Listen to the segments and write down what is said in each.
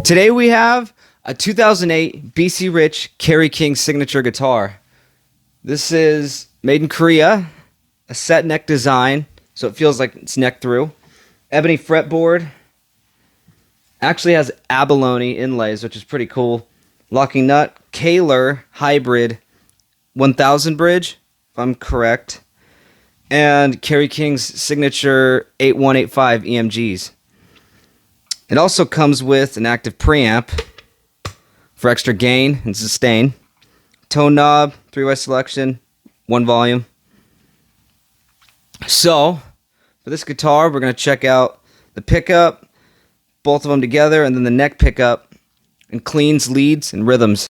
Today we have a 2008 BC Rich Kerry King signature guitar. This is made in Korea, a set neck design, so it feels like it's neck through. Ebony fretboard. Actually has abalone inlays, which is pretty cool. Locking nut, Kaler hybrid 1000 bridge, if I'm correct. And Kerry King's signature 8185 EMGs. It also comes with an active preamp for extra gain and sustain. Tone knob, 3-way selection, 1 volume. So, for this guitar, we're going to check out the pickup, both of them together, and then the neck pickup, and cleans, leads, and rhythms.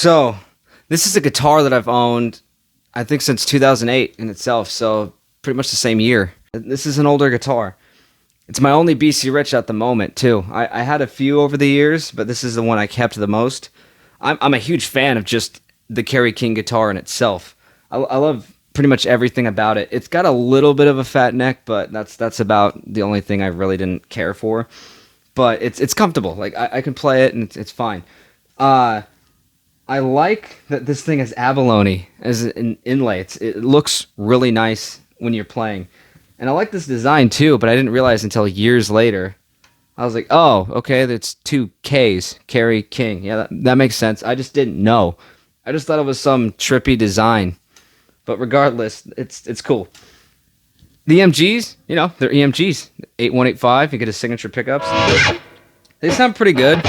So, this is a guitar that I've owned, I think, since 2008 in itself. So, pretty much the same year. This is an older guitar. It's my only BC Rich at the moment, too. I had a few over the years, but this is the one I kept the most. I'm a huge fan of just the Kerry King guitar in itself. I love pretty much everything about it. It's got a little bit of a fat neck, but that's about the only thing I really didn't care for. But it's comfortable. Like I can play it and it's fine. I like that this thing has abalone as an inlay. It looks really nice when you're playing. And I like this design too, but I didn't realize until years later. I was like, oh, okay, that's two K's, Kerry King. Yeah, that makes sense. I just didn't know. I just thought it was some trippy design. But regardless, it's cool. The EMGs, they're EMGs. 8185, you get his signature pickups. They sound pretty good.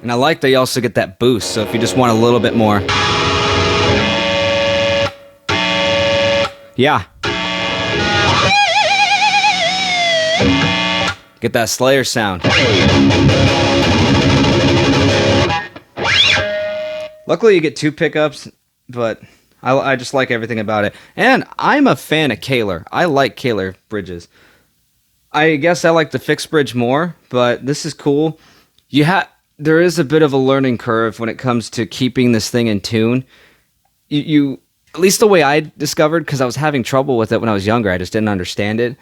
And I like that you also get that boost, so if you just want a little bit more. Yeah. Get that Slayer sound. Luckily you get two pickups, but I just like everything about it. And I'm a fan of Kaler. I like Kaler bridges. I guess I like the fixed bridge more, but this is cool. There is a bit of a learning curve when it comes to keeping this thing in tune. You at least the way I discovered, because I was having trouble with it when I was younger, I just didn't understand it.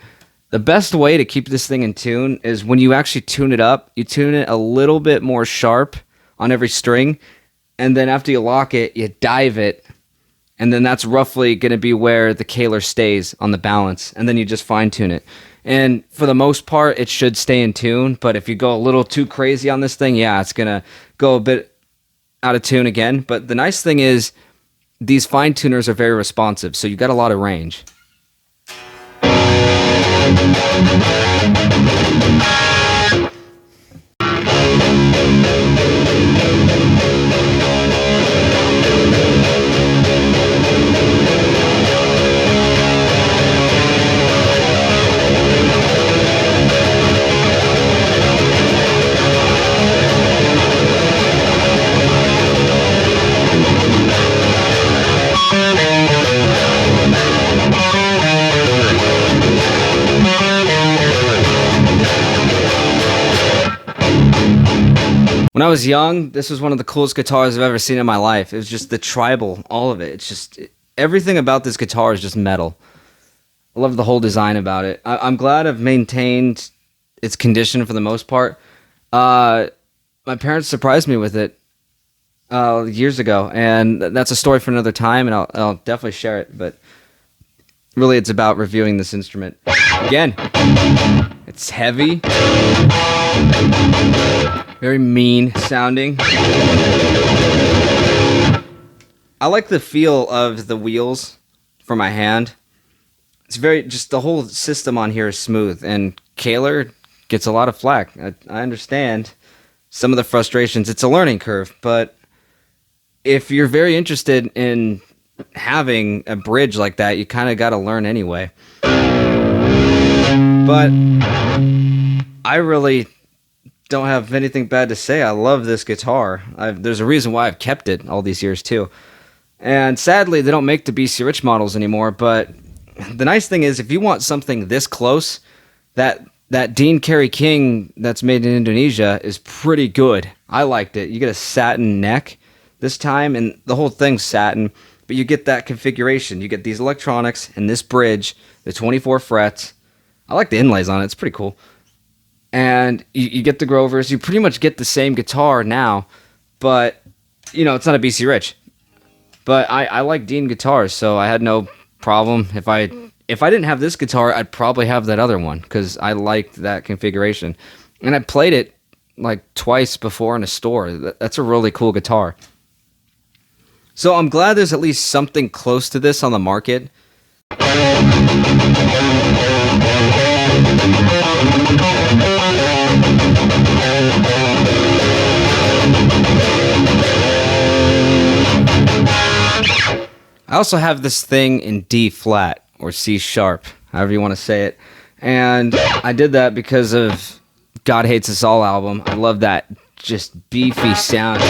The best way to keep this thing in tune is when you actually tune it up, you tune it a little bit more sharp on every string, and then after you lock it, you dive it, and then that's roughly going to be where the Kaler stays on the balance, and then you just fine tune it. And for the most part, it should stay in tune, but if you go a little too crazy on this thing, yeah, it's going to go a bit out of tune again. But the nice thing is, these fine tuners are very responsive, so you got a lot of range. When I was young, this was one of the coolest guitars I've ever seen in my life. It was just the tribal, all of it. It's just, everything about this guitar is just metal. I love the whole design about it. I'm glad I've maintained its condition for the most part. My parents surprised me with it years ago, and that's a story for another time, and I'll definitely share it, but really it's about reviewing this instrument. Again, it's heavy. Very mean sounding. I like the feel of the wheels for my hand. It's just the whole system on here is smooth, and Kaler gets a lot of flack. I understand some of the frustrations. It's a learning curve, but if you're very interested in having a bridge like that, you kind of got to learn anyway. But I really don't have anything bad to say. I love this guitar. There's a reason why I've kept it all these years too. And sadly, they don't make the BC Rich models anymore, but the nice thing is if you want something this close, that Dean Kerry King that's made in Indonesia is pretty good. I liked it. You get a satin neck this time, and the whole thing's satin, but you get that configuration. You get these electronics and this bridge, the 24 frets. I like the inlays on it. It's pretty cool. And you get the Grovers. You pretty much get the same guitar now, but, it's not a BC Rich. But I like Dean guitars, so I had no problem. If I didn't have this guitar, I'd probably have that other one, because I liked that configuration. And I played it like twice before in a store. That's a really cool guitar. So I'm glad there's at least something close to this on the market. I also have this thing in D flat or C sharp, however you want to say it. And I did that because of God Hates Us All album. I love that just beefy sound.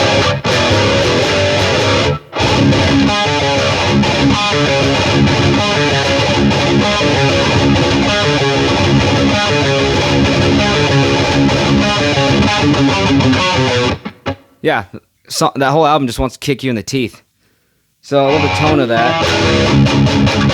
Yeah, so that whole album just wants to kick you in the teeth. So I love the tone of that.